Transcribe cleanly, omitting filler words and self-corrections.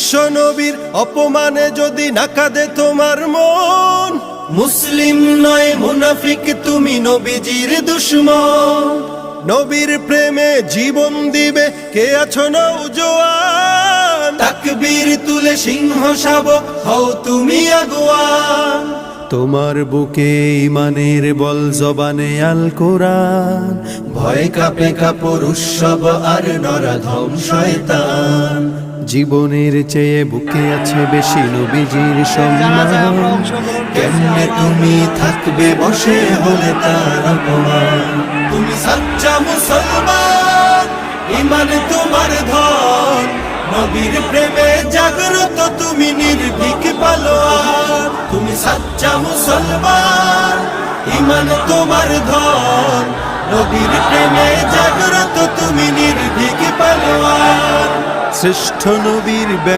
বিশ্ব নবীর অপমানে যদি না কাঁদে তোমার মন, মুসলিম নয় মুনাফিক তুমি নবীজির দুশমন। নবীর প্রেমে জীবন দিবে কে আছো নওজোয়ান, তাকবীর তুলে সিংহ শাবক হও তুমি আগুয়ান। তোমার বুকে ইমানের বল জবানে আল কোরআন, ভয় কাঁপে কাপড় উৎসব আর নরাধম শয়তান। জীবনের চেয়ে বুকে আছে বেশি নবীজির সম্মান, কেমনে তুমি থাকবে বসে হলে তার অপমান। তুমি সাচ্চা মুসলমান, ইমান তোমার ধন, নবীর প্রেমে জাগ্রত তুমি নির্ভীক পালোয়ান। তুমি সাচ্চা মুসলমান, ইমান তোমার ধন, নবীর প্রেমে জাগ্রত তুমি নির্ভীক পালোয়ান। শ্রেষ্ঠ নবীর